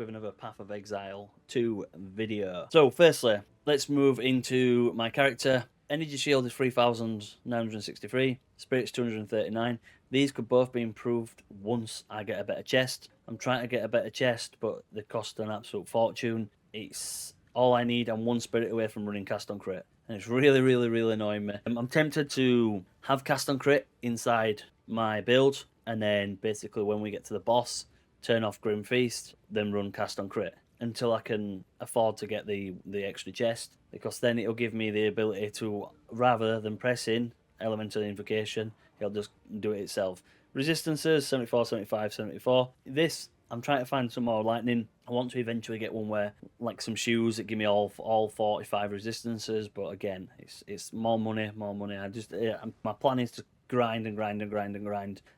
with another Path of Exile 2 video. So firstly, let's move into my character. Energy Shield is 3,963, Spirit's 239. These could both be improved once I get a better chest. I'm trying to get a better chest, but they cost an absolute fortune. It's all I need. I'm one Spirit away from running Cast on Crit, and it's really, really, really annoying me. I'm tempted to have Cast on Crit inside my build, and then basically when we get to the boss, turn off Grim Feast, then run Cast on Crit until I can afford to get the extra chest, because then it'll give me the ability to, rather than pressing Elemental Invocation, it'll just do it itself. Resistances 74, 75, 74. This, I'm trying to find some more lightning. I want to eventually get one where, like some shoes that give me all 45 resistances, but again, it's more money. My plan is to grind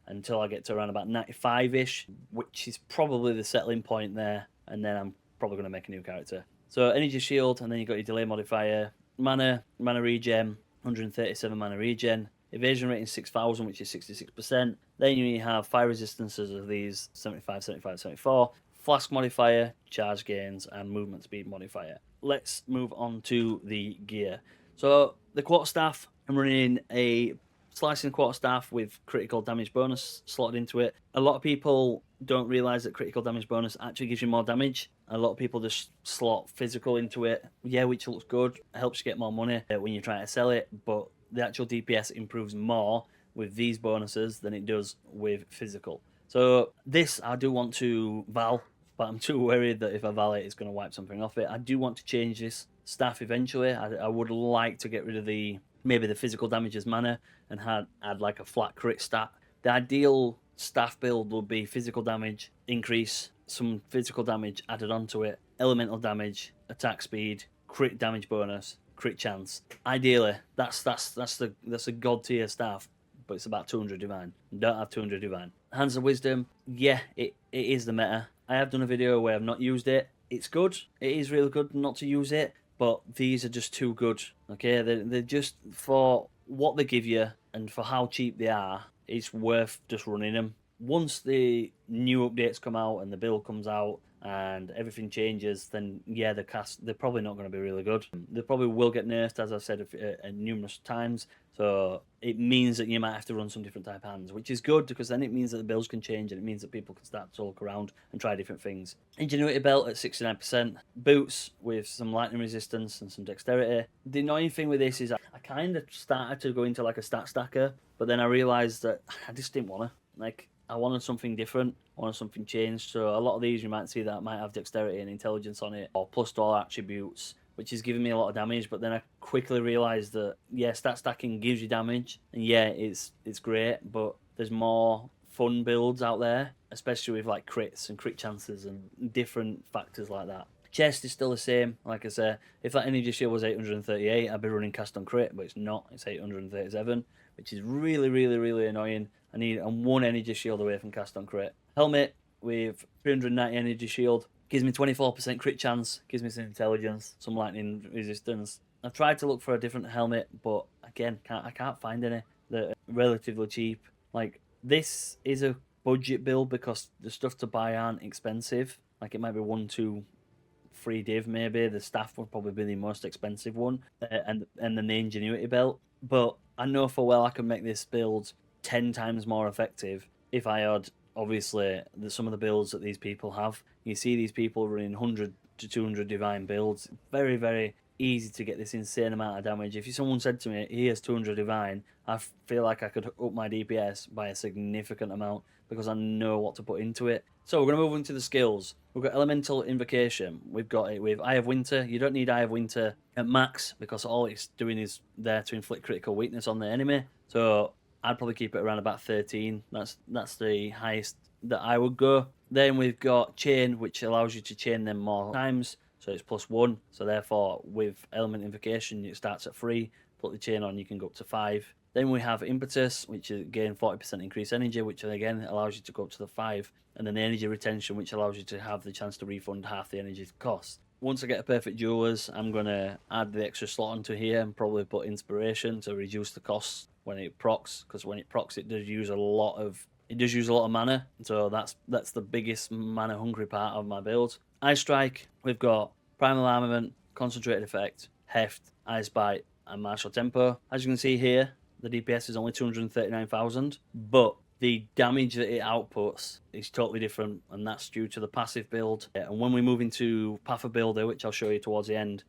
until I get to around about 95-ish, which is probably the settling point there, and then I'm probably going to make a new character. So Energy Shield, and then you got your delay modifier, mana regen, 137 mana regen, evasion rating 6,000, which is 66%. Then you have fire resistances of these 75, 75, 74, flask modifier, charge gains, and movement speed modifier. Let's move on to the gear. So the quarterstaff, I'm running a slicing quarterstaff with critical damage bonus slotted into it. A lot of people don't realize that critical damage bonus actually gives you more damage. A lot of people just slot physical into it, which looks good, helps you get more money when you're trying to sell it, but the actual DPS improves more with these bonuses than it does with physical. So this I do want to Val, but I'm too worried that if I Val it, it's going to wipe something off it. I do want to change this staff eventually. I would like to get rid of maybe the physical damage as mana and add like a flat crit stat. The ideal staff build would be physical damage increase, some physical damage added onto it, elemental damage, attack speed, crit damage bonus, crit chance. Ideally, that's a god tier staff, but it's about 200 divine. Don't have 200 divine. Hands of Wisdom, yeah, it is the meta. I have done a video where I've not used it. It's good. It is really good not to use it, but these are just too good. Okay, they're just, for what they give you and for how cheap they are, it's worth just running them. Once the new updates come out and the build comes out and everything changes, then yeah, they're probably not going to be really good. They probably will get nerfed, as I've said numerous times. So it means that you might have to run some different type hands, which is good, because then it means that the builds can change and it means that people can start to look around and try different things. Ingenuity belt at 69%, boots with some lightning resistance and some dexterity. The annoying thing with this is I kind of started to go into like a stat stacker, but then I realised that I just didn't want to. I wanted something different. I wanted something changed. So a lot of these you might see that might have dexterity and intelligence on it, or plus to all attributes, which is giving me a lot of damage. But then I quickly realised that, yeah, stat stacking gives you damage, and yeah, it's great, but there's more fun builds out there, especially with like crits and crit chances and different factors like that. Chest is still the same. Like I say, if that energy shield was 838, I'd be running cast on crit, but it's not. It's 837, which is really, really, really annoying. I'm one energy shield away from cast on crit. Helmet with 390 energy shield gives me 24% crit chance, gives me some intelligence, some lightning resistance. I've tried to look for a different helmet, but again, I can't find any that are relatively cheap. Like, this is a budget build because the stuff to buy aren't expensive. Like, it might be 1, 2, 3 div maybe. The staff would probably be the most expensive one, and then the ingenuity belt. But I know for well I can make this build 10 times more effective if I had, obviously, some of the builds that these people have. You see these people running 100 to 200 divine builds. Very, very easy to get this insane amount of damage. If someone said to me, he has 200 divine, I feel like I could up my DPS by a significant amount because I know what to put into it. So we're going to move into the skills. We've got Elemental Invocation. We've got it with Eye of Winter. You don't need Eye of Winter at max because all it's doing is there to inflict critical weakness on the enemy. So I'd probably keep it around about 13. That's the highest that I would go. Then we've got Chain, which allows you to chain them more times. So it's +1. So therefore, with Element Invocation, it starts at 3. Put the chain on, you can go up to 5. Then we have Impetus, which is again 40% increased energy, which again allows you to go up to the 5. And then the Energy Retention, which allows you to have the chance to refund half the energy cost. Once I get a Perfect Jewelers, I'm going to add the extra slot onto here and probably put Inspiration to reduce the costs when it procs, because when it procs it does use a lot of It does use a lot of mana, so that's the biggest mana hungry part of my build. Ice Strike, we've got Primal Armament, Concentrated Effect, Heft, Ice Bite, and Martial Tempo. As you can see here, the DPS is only 239,000, but the damage that it outputs is totally different, and that's due to the passive build. And when we move into Path of Builder, which I'll show you towards the end,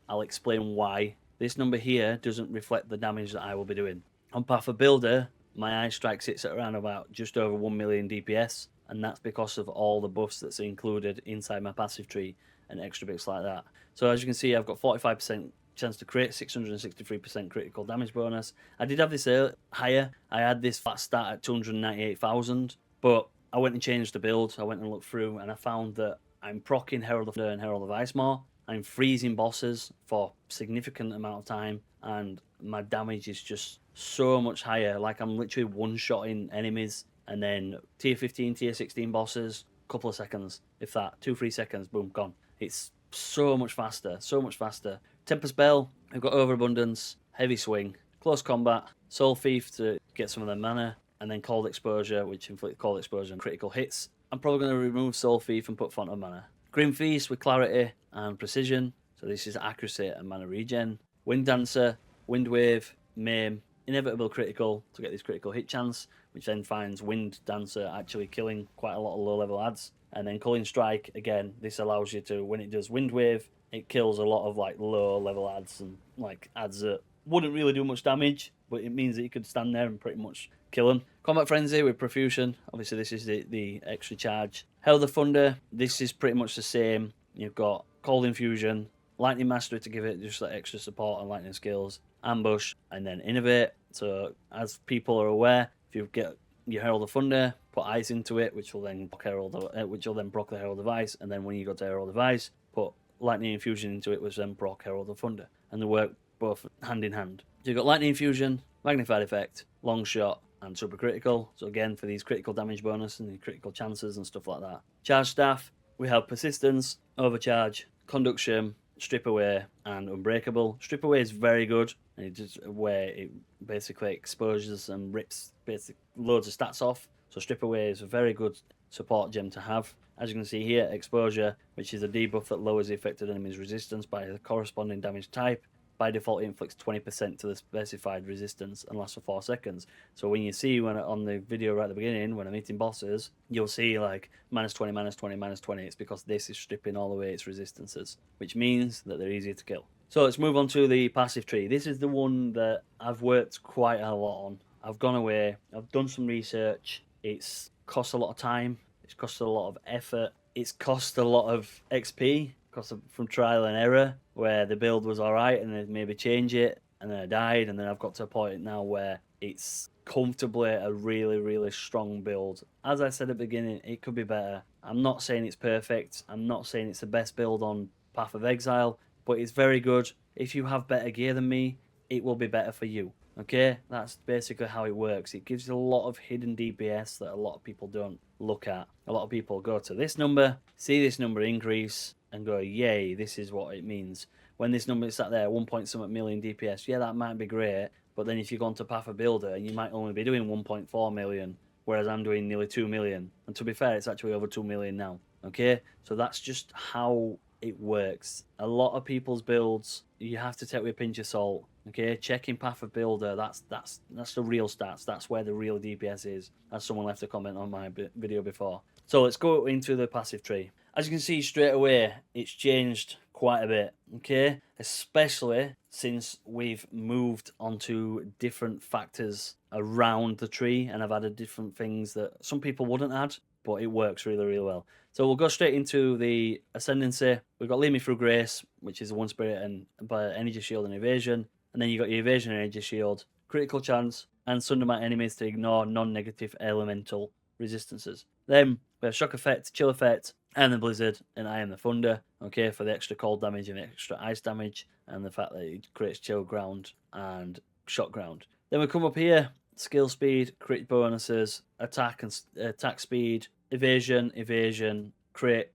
I'll explain why. This number here doesn't reflect the damage that I will be doing. On Path of Builder, my Ice Strike sits at around about just over 1 million DPS, and that's because of all the buffs that's included inside my passive tree and extra bits like that. So as you can see, I've got 45% chance to crit, 663% critical damage bonus. I did have this higher. I had this flat stat at 298,000, but I went and changed the build. I went and looked through, and I found that I'm proccing Herald of Thunder and Herald of Ice more. I'm freezing bosses for significant amount of time, and my damage is just so much higher. Like, I'm literally one-shotting enemies, and then tier 15, tier 16 bosses, couple of seconds, if that, 2-3 seconds, boom, gone. It's so much faster, so much faster. Tempest Bell, I've got Overabundance, Heavy Swing, Close Combat, Soul Thief to get some of their mana, and then Cold Exposure, which inflicts cold exposure and critical hits. I'm probably going to remove Soul Thief and put Font of Mana. Grim Feast with Clarity and Precision, so this is accuracy and mana regen. Wind Dancer, Wind Wave, Maim, Inevitable Critical to get this critical hit chance, which then finds Wind Dancer actually killing quite a lot of low level adds. And then Culling Strike, again, this allows you to, when it does Wind Wave, it kills a lot of like low level adds and like adds that wouldn't really do much damage, but it means that you could stand there and pretty much kill them. Combat Frenzy with Profusion, obviously this is the extra charge. Herald of Thunder, this is pretty much the same. You've got Cold Infusion, Lightning Mastery to give it just that extra support and lightning skills, Ambush, and then Innovate. So as people are aware, if you get your Herald of Thunder, put Ice into it, which will then proc the Herald of Ice, and then when you go to Herald of Ice, put Lightning Infusion into it, which then proc Herald of Thunder, and they work both hand in hand. So you've got Lightning Infusion, Magnified Effect, Long Shot, and Super Critical. So again, for these critical damage bonus and the critical chances and stuff like that. Charge Staff, we have Persistence, Overcharge, Conduction, Strip Away, and Unbreakable. Strip Away is very good, and where it basically exposes and rips loads of stats off. So Strip Away is a very good support gem to have. As you can see here, Exposure, which is a debuff that lowers the affected enemy's resistance by the corresponding damage type. By default, it inflicts 20% to the specified resistance and lasts for 4 seconds. So when you see on the video right at the beginning, when I'm hitting bosses, you'll see like -20, -20, -20. It's because this is stripping all away its resistances, which means that they're easier to kill. So let's move on to the passive tree. This is the one that I've worked quite a lot on. I've gone away, I've done some research. It's cost a lot of time. It's cost a lot of effort. It's cost a lot of XP. From trial and error, where the build was alright and then maybe change it, and then I died, and then I've got to a point now where it's comfortably a really, really strong build. As I said at the beginning, it could be better. I'm not saying it's perfect. I'm not saying it's the best build on Path of Exile, but it's very good. If you have better gear than me, it will be better for you. Okay, that's basically how it works. It gives you a lot of hidden DPS that a lot of people don't look at. A lot of people go to this number, see this number increase, and go, yay, this is what it means. When this number is sat there, 1.something million DPS, yeah, that might be great, but then if you go on to Path of Builder, you might only be doing 1.4 million, whereas I'm doing nearly 2 million. And to be fair, it's actually over 2 million now. Okay, so that's just how it works. A lot of people's builds, you have to take with a pinch of salt. Okay, checking Path of Builder, that's the real stats. That's where the real DPS is, as someone left a comment on my video before. So let's go into the passive tree. As you can see straight away, it's changed quite a bit, okay? Especially since we've moved onto different factors around the tree, and I've added different things that some people wouldn't add, but it works really, really well. So we'll go straight into the Ascendancy. We've got Lead Me Through Grace, which is one spirit and by Energy Shield and Evasion. And then you've got your Evasion and Energy Shield, Critical Chance, and Sunder my enemies to ignore non-negative elemental resistances. Then we have Shock Effect, Chill Effect, and the Blizzard, and I Am the Thunder, okay, for the extra cold damage and extra ice damage, and the fact that it creates Chill Ground and Shock Ground. Then we come up here, Skill Speed, Crit Bonuses, Attack and Attack Speed, Evasion, Crit,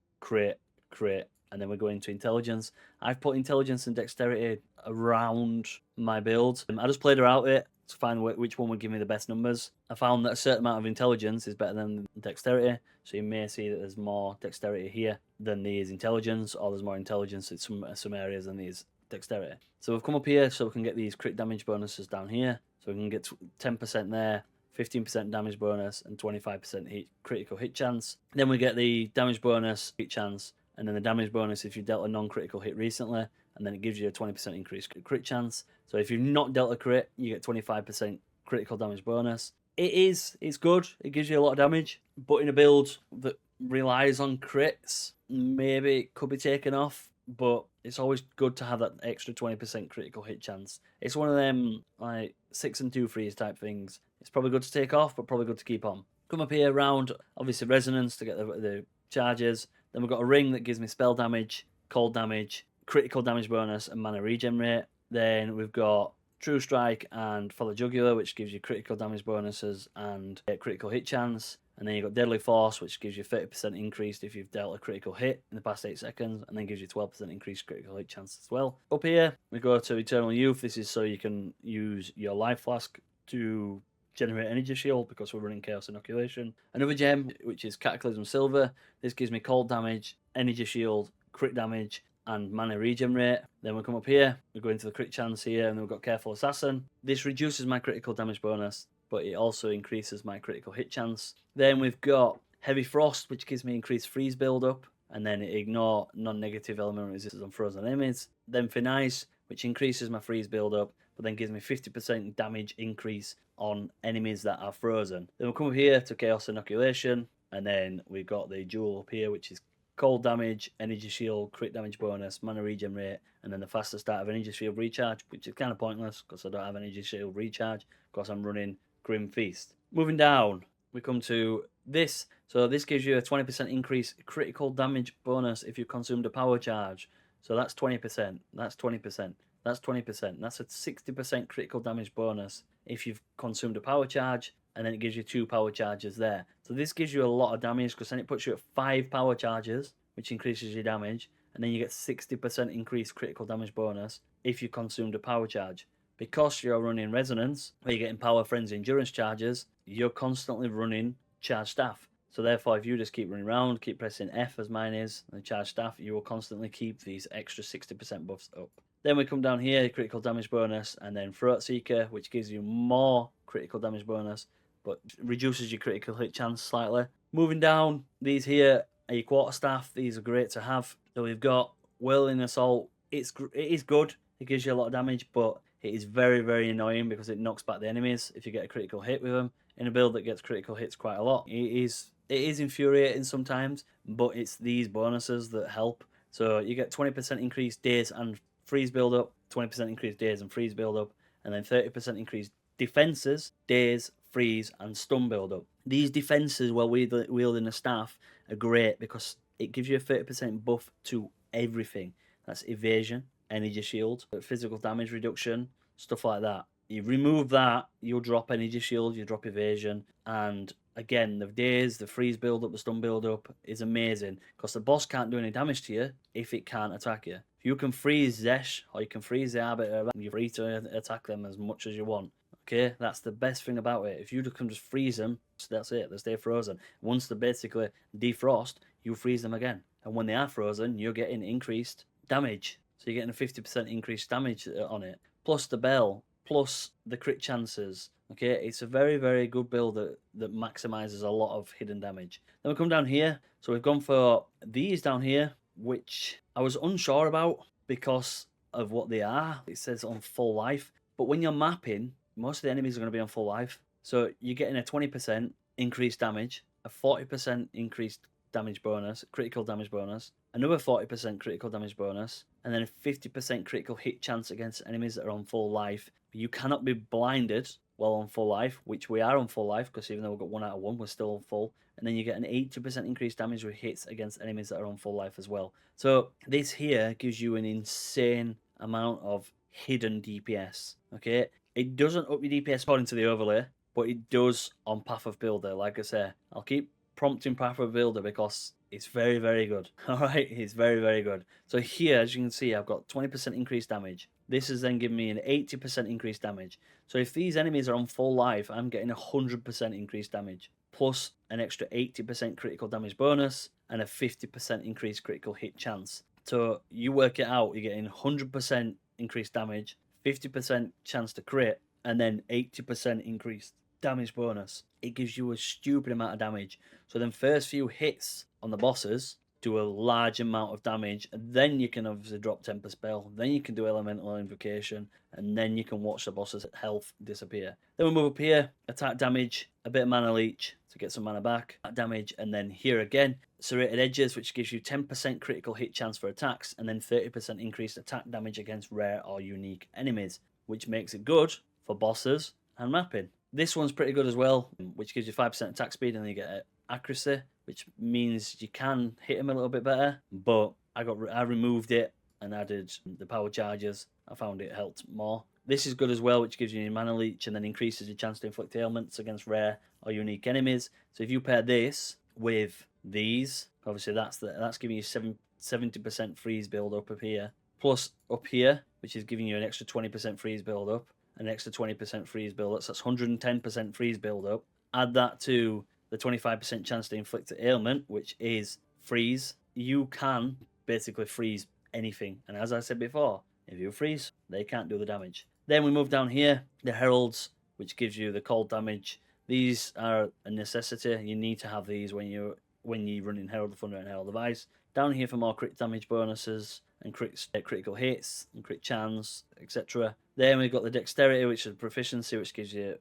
and then we go into Intelligence. I've put Intelligence and Dexterity around my build. I just played around with it to find which one would give me the best numbers. I found that a certain amount of intelligence is better than dexterity, so you may see that there's more dexterity here than there is intelligence, or there's more intelligence in some areas than there is dexterity. So we've come up here so we can get these crit damage bonuses down here. So we can get 10% there, 15% damage bonus, and 25% critical hit chance. Then we get the damage bonus, hit chance, and then the damage bonus if you dealt a non-critical hit recently, and then it gives you a 20% increased crit chance. So if you've not dealt a crit, you get 25% critical damage bonus. It's good. It gives you a lot of damage, but in a build that relies on crits, maybe it could be taken off, but it's always good to have that extra 20% critical hit chance. It's one of them like 6 and 2 freeze type things. It's probably good to take off, but probably good to keep on. Come up here around, obviously resonance to get the charges. Then we've got a ring that gives me spell damage, cold damage, critical damage bonus, and mana regen rate. Then we've got True Strike and Follow Jugular, which gives you critical damage bonuses and critical hit chance. And then you've got Deadly Force, which gives you 30% increased if you've dealt a critical hit in the past 8 seconds, and then gives you 12% increased critical hit chance as well. Up here, we go to Eternal Youth. This is so you can use your Life Flask to generate energy shield because we're running Chaos Inoculation. Another gem, which is Cataclysm Silver. This gives me cold damage, energy shield, crit damage, and mana regen rate. Then we come up here, we go into the crit chance here, and then we've got Careful Assassin. This reduces my critical damage bonus, but it also increases my critical hit chance. Then we've got Heavy Frost, which gives me increased freeze build-up, and then ignore non-negative element resistance on frozen enemies. Then Thin Ice, which increases my freeze build-up, but then gives me 50% damage increase on enemies that are frozen. Then we'll come up here to Chaos Inoculation, and then we've got the jewel up here, which is cold damage, energy shield, crit damage bonus, mana regen rate, and then the faster start of energy shield recharge, which is kind of pointless because I don't have energy shield recharge because I'm running Grim Feast. Moving down, we come to this. So this gives you a 20% increase critical damage bonus if you consumed a power charge. So that's 20%, that's 20%, that's 20%. That's a 60% critical damage bonus if you've consumed a power charge, and then it gives you 2 power charges there. So this gives you a lot of damage because then it puts you at 5 power charges, which increases your damage, and then you get 60% increased critical damage bonus if you consumed a power charge. Because you're running Resonance, where you're getting Power Frenzy Endurance charges, you're constantly running Charge Staff. So therefore, if you just keep running around, keep pressing F as mine is, and Charge Staff, you will constantly keep these extra 60% buffs up. Then we come down here, critical damage bonus, and then Throat Seeker, which gives you more critical damage bonus, but reduces your critical hit chance slightly. Moving down, these here are your Quarterstaff. These are great to have. So we've got Whirling Assault. It is good. It gives you a lot of damage, but it is very, very annoying because it knocks back the enemies if you get a critical hit with them. In a build that gets critical hits quite a lot, it is infuriating sometimes, but it's these bonuses that help. So you get 20% increased days and freeze build up, 20% increased days and freeze build up, and then 30% increased defenses, days, freeze, and stun build up. These defenses while wielding a staff are great because it gives you a 30% buff to everything. That's evasion, energy shield, physical damage reduction, stuff like that. You remove that, you'll drop energy shield, you drop evasion, and again, the days, the freeze build up, the stun build up is amazing because the boss can't do any damage to you if it can't attack you. If you can freeze Zesh or you can freeze the Arbiter, you're free to attack them as much as you want. Okay, that's the best thing about it. If you can just freeze them, that's it, they stay frozen. Once they basically defrost, you freeze them again. And when they are frozen, you're getting increased damage. So you're getting a 50% increased damage on it. Plus the bell, plus the crit chances. Okay, it's a very, very good build that maximizes a lot of hidden damage. Then we come down here. So we've gone for these down here, which I was unsure about because of what they are. It says on full life. But when you're mapping, most of the enemies are going to be on full life. So you're getting a 20% increased damage, a 40% increased damage bonus, critical damage bonus, another 40% critical damage bonus, and then a 50% critical hit chance against enemies that are on full life. You cannot be blinded while on full life, which we are on full life because even though we've got 1 out of 1, we're still on full. And then you get an 80% increased damage with hits against enemies that are on full life as well. So this here gives you an insane amount of hidden DPS. Okay, it doesn't up your DPS according to the overlay, but it does on Path of Builder. Like I say, I'll keep prompting Path of Builder because it's very, very good. All right, it's very, very good. So here, as you can see, I've got 20% increased damage, This has then given me an 80% increased damage. So if these enemies are on full life, I'm getting 100% increased damage, plus an extra 80% critical damage bonus and a 50% increased critical hit chance. So you work it out, you're getting 100% increased damage, 50% chance to crit, and then 80% increased damage bonus. It gives you a stupid amount of damage. So then first few hits on the bosses do a large amount of damage, and then you can obviously drop temper spell, then you can do elemental invocation, and then you can watch the boss's health disappear. Then we move up here, attack damage, a bit of mana leech to get some mana back, attack damage, and then here again, serrated edges, which gives you 10% critical hit chance for attacks, and then 30% increased attack damage against rare or unique enemies, which makes it good for bosses and mapping. This one's pretty good as well, which gives you 5% attack speed, and then you get accuracy, which means you can hit him a little bit better. But I removed it and added the power charges. I found it helped more. This is good as well, which gives you your mana leech and then increases your chance to inflict ailments against rare or unique enemies. So if you pair this with these, obviously that's giving you 70% freeze build up here, plus up here, which is giving you an extra 20% freeze build up, an extra 20% freeze build up. So that's 110% freeze build up. Add that to the 25% chance to inflict an ailment, which is freeze. You can basically freeze anything. And as I said before, if you freeze, they can't do the damage. Then we move down here, the heralds, which gives you the cold damage. These are a necessity. You need to have these when you're running Herald of Thunder and Herald of Ice. Down here for more crit damage bonuses and critical hits and crit chance, etc. Then we've got the dexterity, which is proficiency,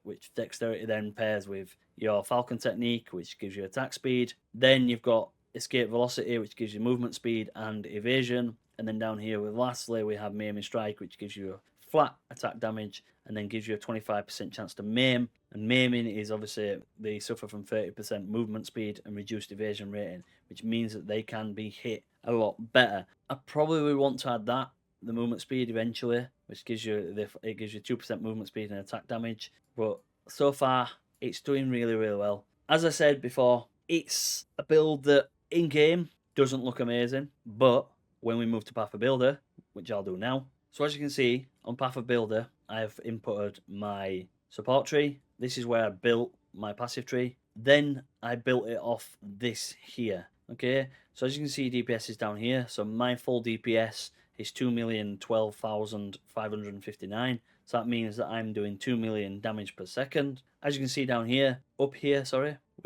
which dexterity then pairs with your Falcon technique, which gives you attack speed. Then you've got escape velocity, which gives you movement speed and evasion. And then down here lastly we have maim and strike, which gives you a flat attack damage and then gives you a 25% chance to maim. And maiming is obviously they suffer from 30% movement speed and reduced evasion rating, which means that they can be hit a lot better. I probably would want to add that, the movement speed eventually, which gives you 2% movement speed and attack damage. But so far it's doing really, really well. As I said before, it's a build that in game doesn't look amazing, but when we move to Path of Builder, which I'll do now. So as you can see on Path of Builder, I've inputted my support tree. This is where I built my passive tree. Then I built it off this here. Okay, so as you can see, DPS is down here. So my full DPS is 2,012,559. So that means that I'm doing 2 million damage per second. As you can see down here, we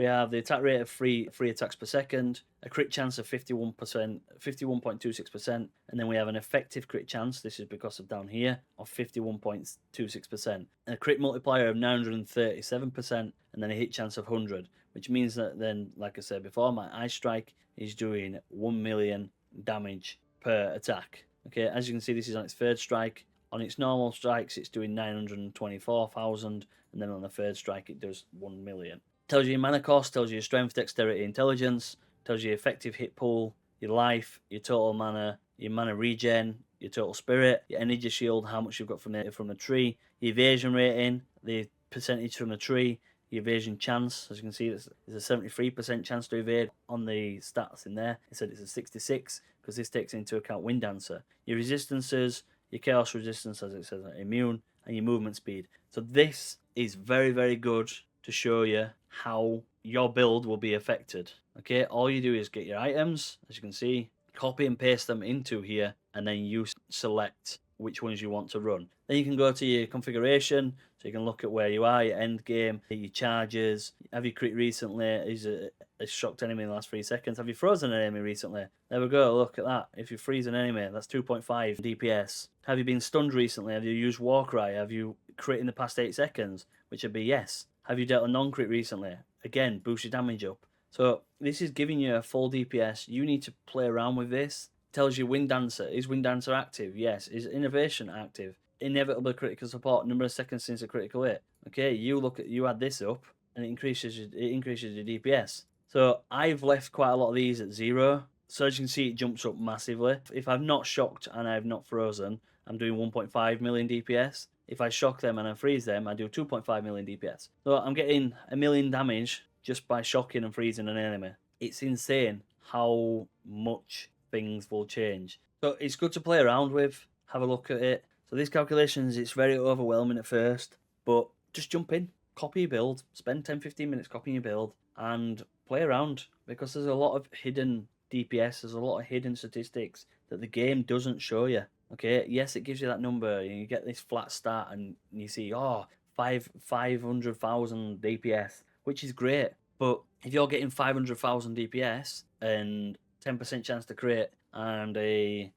have the attack rate of 3 attacks per second, a crit chance of 51.26%, and then we have an effective crit chance, this is because of down here, of 51.26%, a crit multiplier of 937%, and then a hit chance of 100, which means that then, like I said before, my Ice Strike is doing 1 million damage per attack. Okay, as you can see, this is on its third strike. On its normal strikes, it's doing 924,000, and then on the third strike, it does 1 million. Tells you your mana cost, tells you your strength, dexterity, intelligence, tells you your effective hit pool, your life, your total mana, your mana regen, your total spirit, your energy shield, how much you've got from the tree, your evasion rating, the percentage from the tree, your evasion chance. As you can see, there's a 73% chance to evade on the stats in there. It said it's a 66 because this takes into account Wind Dancer. Your resistances, your chaos resistance, as it says, immune, and your movement speed. So this is very, very good to show you how your build will be affected. Okay, all you do is get your items, as you can see, copy and paste them into here, and then you select which ones you want to run. Then you can go to your configuration, so you can look at where you are, your end game, your charges. Have you crit recently? Is a shocked enemy in the last 3 seconds? Have you frozen an enemy recently? There we go, look at that. If you freeze an enemy, that's 2.5 DPS. Have you been stunned recently? Have you used Warcry? Have you crit in the past 8 seconds? Which would be yes. Have you dealt a non-crit recently? Again, boost your damage up. So this is giving you a full DPS. You need to play around with this. Tells you Wind Dancer. Is Wind Dancer active? Yes. Is Innovation active? Inevitable critical support. Number of seconds since a critical hit. Okay, you add this up, and it increases your DPS. So I've left quite a lot of these at 0. So as you can see, it jumps up massively. If I've not shocked and I've not frozen, I'm doing 1.5 million DPS. If I shock them and I freeze them, I do 2.5 million DPS. So I'm getting 1 million damage just by shocking and freezing an enemy. It's insane how much things will change. So it's good to play around with, have a look at it, So these calculations, it's very overwhelming at first, but just jump in, copy your build, spend 10-15 minutes copying your build, and play around, because there's a lot of hidden DPS, there's a lot of hidden statistics that the game doesn't show you. Okay, yes, it gives you that number, and you get this flat stat, and you see, oh, 500,000 DPS, which is great. But if you're getting 500,000 DPS and 10% chance to crit and a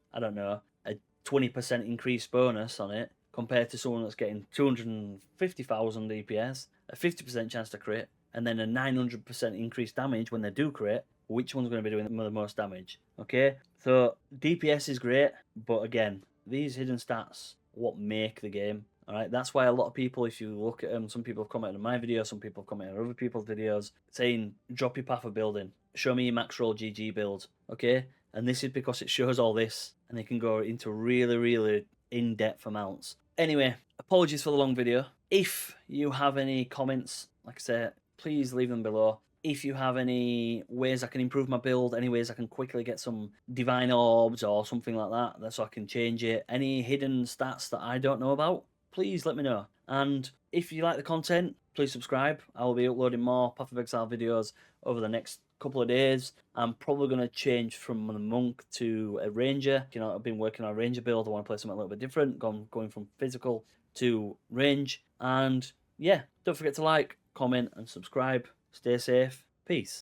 20% increased bonus on it, compared to someone that's getting 250,000 DPS, a 50% chance to crit, and then a 900% increased damage when they do crit, which one's going to be doing the most damage? Okay, so DPS is great, but again, these hidden stats what make the game. All right, that's why a lot of people, if you look at them, some people have commented on my video, some people have commented on other people's videos, saying drop your path of building, show me your max roll GG build. Okay, and this is because it shows all this, and they can go into really, really in-depth amounts. Anyway, apologies for the long video. If you have any comments, like I said, please leave them below. If you have any ways I can improve my build, any ways I can quickly get some divine orbs or something like that so I can change it, any hidden stats that I don't know about, please let me know. And if you like the content, please subscribe. I will be uploading more Path of Exile videos over the next couple of days. I'm probably going to change from a monk to a ranger. You know, I've been working on a ranger build. I want to play something a little bit different, going from physical to range. And yeah, don't forget to like, comment, and subscribe. Stay safe. Peace.